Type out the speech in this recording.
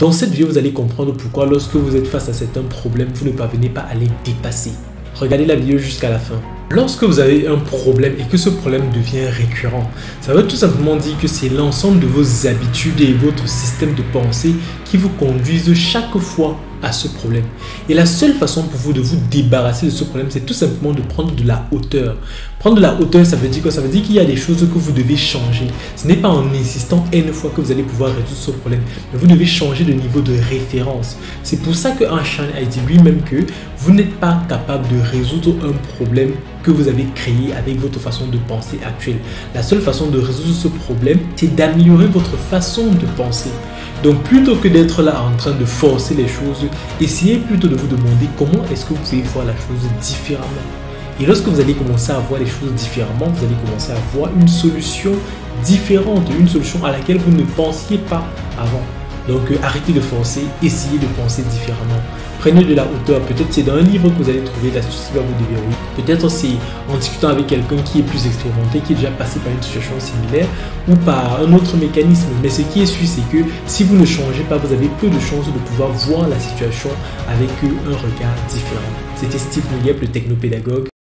Dans cette vidéo, vous allez comprendre pourquoi lorsque vous êtes face à certains problèmes, vous ne parvenez pas à les dépasser. Regardez la vidéo jusqu'à la fin. Lorsque vous avez un problème et que ce problème devient récurrent, ça veut tout simplement dire que c'est l'ensemble de vos habitudes et votre système de pensée qui vous conduisent chaque fois à ce problème. Et la seule façon pour vous de vous débarrasser de ce problème, c'est tout simplement de prendre de la hauteur. Prendre de la hauteur, ça veut dire quoi? Ça veut dire qu'il y a des choses que vous devez changer. Ce n'est pas en insistant une fois que vous allez pouvoir résoudre ce problème, mais vous devez changer de niveau de référence. C'est pour ça que Einstein a dit lui-même que vous n'êtes pas capable de résoudre un problème que vous avez créé avec votre façon de penser actuelle. La seule façon de résoudre ce problème, c'est d'améliorer votre façon de penser. Donc plutôt que d'être là en train de forcer les choses, essayez plutôt de vous demander comment est-ce que vous pouvez voir la chose différemment. Et lorsque vous allez commencer à voir les choses différemment, vous allez commencer à voir une solution différente, une solution à laquelle vous ne pensiez pas avant. Donc arrêtez de forcer, essayez de penser différemment. Prenez de la hauteur, peut-être c'est dans un livre que vous allez trouver l'astuce qui va vous déverrouiller. Peut-être c'est en discutant avec quelqu'un qui est plus expérimenté, qui est déjà passé par une situation similaire ou par un autre mécanisme. Mais ce qui est sûr, c'est que si vous ne changez pas, vous avez peu de chances de pouvoir voir la situation avec un regard différent. C'était Steve Nouillet, le technopédagogue.